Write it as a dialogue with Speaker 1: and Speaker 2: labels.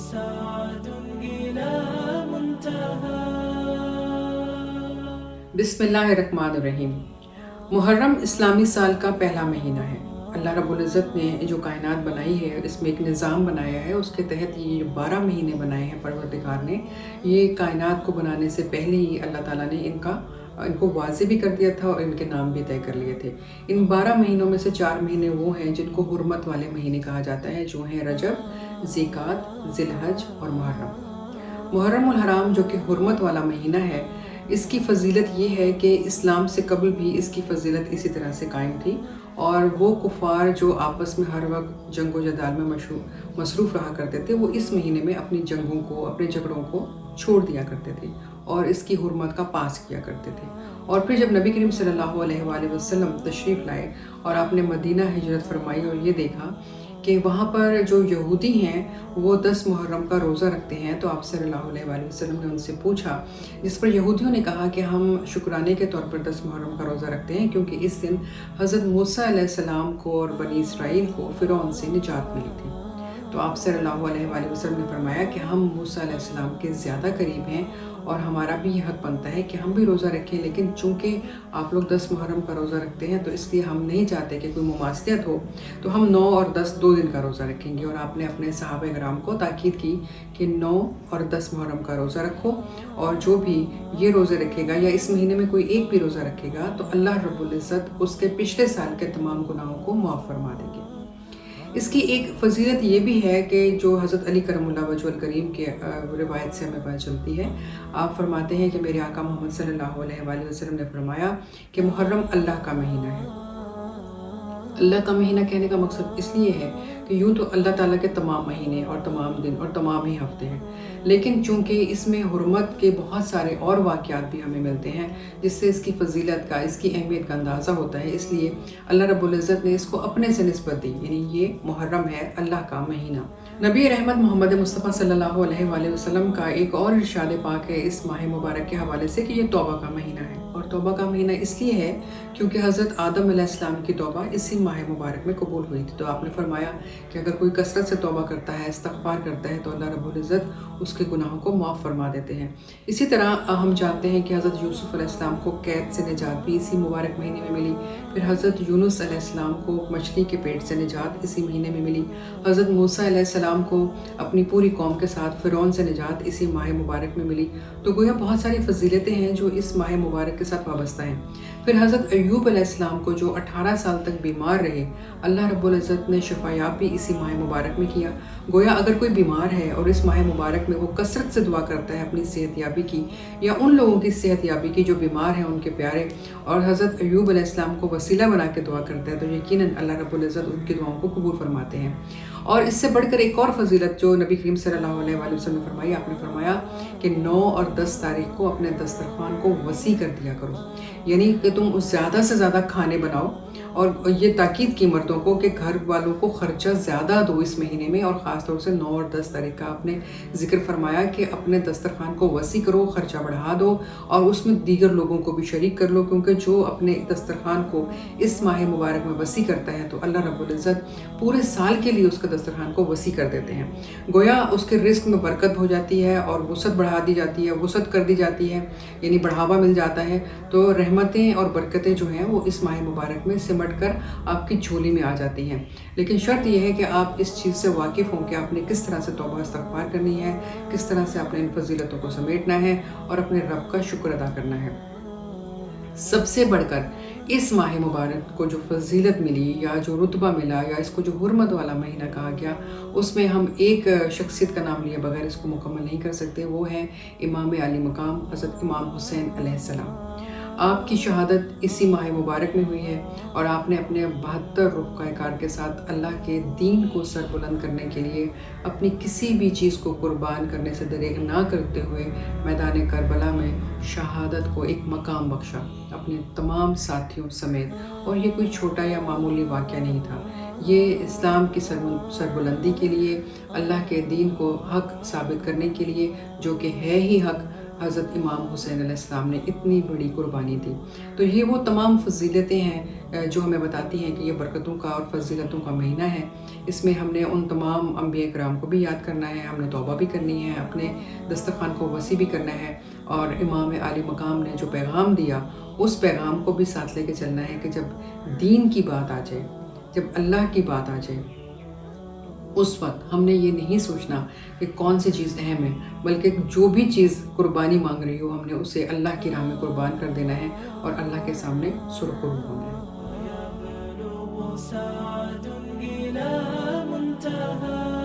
Speaker 1: سعد إلى منتهى.
Speaker 2: بسم اللہ الرحمن الرحیم. محرم اسلامی سال کا پہلا مہینہ ہے. اللہ رب العزت نے جو کائنات بنائی ہے اس میں ایک نظام بنایا ہے. اس کے تحت یہ 12 مہینے بنائے ہیں پروردگار نے. یہ کائنات کو بنانے سے پہلے ہی اللہ تعالیٰ نے ان کو واضح بھی کر دیا تھا اور ان کے نام بھی طے کر لیے تھے. ان 12 مہینوں میں سے 4 مہینے وہ ہیں جن کو حرمت والے مہینے کہا جاتا ہے، جو ہیں رجب، ذیقعدہ، ذی الحج اور محرم. محرم الحرام جو کہ حرمت والا مہینہ ہے، اس کی فضیلت یہ ہے کہ اسلام سے قبل بھی اس کی فضیلت اسی طرح سے قائم تھی، اور وہ کفار جو آپس میں ہر وقت جنگ و جدال میں مصروف رہا کرتے تھے، وہ اس مہینے میں اپنی جنگوں کو، اپنے جھگڑوں کو چھوڑ دیا کرتے تھے اور اس کی حرمت کا پاس کیا کرتے تھے. اور پھر جب نبی کریم صلی اللہ علیہ وآلہ وسلم تشریف لائے اور آپ نے مدینہ ہجرت فرمائی اور یہ دیکھا کہ وہاں پر جو یہودی ہیں وہ 10 محرم کا روزہ رکھتے ہیں، تو آپ صلی اللہ علیہ وآلہ وسلم نے ان سے پوچھا، جس پر یہودیوں نے کہا کہ ہم شکرانے کے طور پر 10 محرم کا روزہ رکھتے ہیں کیونکہ اس دن حضرت موسیٰ علیہ السلام کو اور بنی اسرائیل کو فرعون سے نجات ملی تھی. تو آپ صلی اللہ علیہ وآلہ وسلم نے فرمایا کہ ہم موسیٰ علیہ السلام کے زیادہ قریب ہیں اور ہمارا بھی یہ حق بنتا ہے کہ ہم بھی روزہ رکھیں، لیکن چونکہ آپ لوگ 10 محرم کا روزہ رکھتے ہیں تو اس لیے ہم نہیں چاہتے کہ کوئی مماثلت ہو، تو ہم 9 اور 10 2 دن کا روزہ رکھیں گے. اور آپ نے اپنے صحابہ کرام کو تاکید کی کہ 9 اور 10 محرم کا روزہ رکھو، اور جو بھی یہ روزے رکھے گا یا اس مہینے میں کوئی ایک بھی روزہ رکھے گا تو اللہ رب العزت اس کے پچھلے سال کے تمام گناہوں کو معاف فرما دیں گے. اس کی ایک فضیلت یہ بھی ہے کہ جو حضرت علی کرم اللہ وجہ الکریم کے روایت سے ہمیں پتہ چلتی ہے. آپ فرماتے ہیں کہ میرے آقا محمد صلی اللہ علیہ وآلہ وسلم نے فرمایا کہ محرم اللہ کا مہینہ ہے. اللہ کا مہینہ کہنے کا مقصد اس لیے ہے کہ یوں تو اللہ تعالیٰ کے تمام مہینے اور تمام دن اور تمام ہی ہفتے ہیں، لیکن چونکہ اس میں حرمت کے بہت سارے اور واقعات بھی ہمیں ملتے ہیں جس سے اس کی فضیلت کا، اس کی اہمیت کا اندازہ ہوتا ہے. اس لیے اللہ رب العزت نے اس کو اپنے سے نسبت دی، یعنی یہ محرم ہے اللہ کا مہینہ. نبی رحمت محمد مصطفیٰ صلی اللہ علیہ وآلہ وسلم کا ایک اور ارشاد پاک ہے اس ماہ مبارک کے حوالے سے کہ یہ توبہ کا مہینہ ہے. اور توبہ کا مہینہ اس لیے ہے کیونکہ حضرت آدم علیہ السلام کی توبہ اسی ماہ مبارک میں قبول ہوئی تھی. تو آپ نے فرمایا کہ اگر کوئی کثرت سے توبہ کرتا ہے، استغفار کرتا ہے، تو اللہ رب العزت اس کے گناہوں کو معاف فرما دیتے ہیں. اسی طرح ہم جانتے ہیں کہ حضرت یوسف علیہ السلام کو قید سے نجات بھی اسی مبارک مہینے میں ملی. پھر حضرت یونس علیہ السلام کو مچھلی کے پیٹ سے نجات اسی مہینے میں ملی. حضرت موسیٰ علیہ السلام کو اپنی پوری قوم کے ساتھ فرعون سے نجات اسی ماہ مبارک میں ملی. تو گویا بہت ساری فضیلتیں ہیں جو اس ماہ مبارک کے ساتھ وابستہ ہیں. پھر حضرت ایوب علیہ السلام کو جو 18 سال تک بیمار رہے، اللہ رب العزت نے شفا یاب بھی اسی ماہ مبارک میں کیا. گویا اگر کوئی بیمار ہے اور اس ماہ مبارک میں وہ کثرت سے دعا کرتا ہے اپنی صحت یابی کی یا ان لوگوں کی صحت یابی کی جو بیمار ہیں، ان کے پیارے، اور حضرت ایوب علیہ السلام کو وسیلہ بنا کے دعا کرتا ہے، تو یقیناً اللہ رب العزت ان کی دعاؤں کو قبول فرماتے ہیں. اور اس سے بڑھ کر ایک اور فضیلت جو نبی کریم صلی اللہ علیہ وآلہ وسلم نے فرمائی، آپ نے فرمایا کہ 9 اور 10 تاریخ کو اپنے دسترخوان کو وسیع کر دیا کرو، یعنی کہ تم زیادہ سے زیادہ کھانے بناؤ. اور یہ تاکید کی مردوں کو کہ گھر والوں کو خرچہ زیادہ دو اس مہینے میں، اور خاص طور سے 9 اور 10 تاریخ کا آپ نے ذکر فرمایا کہ اپنے دسترخوان کو وسیع کرو، خرچہ بڑھا دو اور اس میں دیگر لوگوں کو بھی شریک کر لو، کیونکہ جو اپنے دسترخوان کو اس ماہ مبارک میں وسیع کرتا ہے تو اللہ رب العزت پورے سال کے لیے اس کے دسترخوان کو وسیع کر دیتے ہیں. گویا اس کے رزق میں برکت ہو جاتی ہے اور وسعت بڑھا دی جاتی ہے، وسعت کر دی جاتی ہے، یعنی بڑھاوا مل جاتا ہے. تو رحمتیں اور برکتیں جو ہیں وہ اس ماہ مبارک میں سمٹ کر آپ کی جھولی میں آ جاتی ہیں. لیکن شرط یہ ہے کہ آپ اس چیز سے واقف ہوں کہ آپ نے کس طرح سے توبہ استغفار کرنی ہے، کس طرح سے اپنے ان فضیلتوں کو سمیٹنا ہے اور اپنے رب کا شکر ادا کرنا ہے. سب سے بڑھ کر اس ماہ مبارک کو جو فضیلت ملی یا جو رتبہ ملا یا اس کو جو حرمت والا مہینہ کہا گیا، اس میں ہم ایک شخصیت کا نام لیے بغیر اس کو مکمل نہیں کر سکتے. وہ ہے امام علی مقام حضرت امام حسین علیہ السلام. آپ کی شہادت اسی ماہ مبارک میں ہوئی ہے اور آپ نے اپنے 72 رفقائے کار کے ساتھ اللہ کے دین کو سر بلند کرنے کے لیے اپنی کسی بھی چیز کو قربان کرنے سے دریغ نہ کرتے ہوئے میدان کربلا میں شہادت کو ایک مقام بخشا اپنے تمام ساتھیوں سمیت. اور یہ کوئی چھوٹا یا معمولی واقعہ نہیں تھا، یہ اسلام کی سربلندی کے لیے، اللہ کے دین کو حق ثابت کرنے کے لیے، جو کہ ہے ہی حق، حضرت امام حسین علیہ السلام نے اتنی بڑی قربانی دی۔ تو یہ وہ تمام فضیلتیں ہیں جو ہمیں بتاتی ہیں کہ یہ برکتوں کا اور فضیلتوں کا مہینہ ہے۔ اس میں ہم نے ان تمام انبیاء کرام کو بھی یاد کرنا ہے، ہم نے توبہ بھی کرنی ہے، اپنے دسترخوان کو وسیع بھی کرنا ہے، اور امام عالی مقام نے جو پیغام دیا اس پیغام کو بھی ساتھ لے کے چلنا ہے کہ جب دین کی بات آ جائے، جب اللہ کی بات آ جائے، اس وقت ہم نے یہ نہیں سوچنا کہ کون سی چیز اہم ہے، بلکہ جو بھی چیز قربانی مانگ رہی ہو ہم نے اسے اللہ کی راہ میں قربان کر دینا ہے اور اللہ کے سامنے سرخرو ہونا ہے۔
Speaker 1: يبلغ سعد إلى منتهى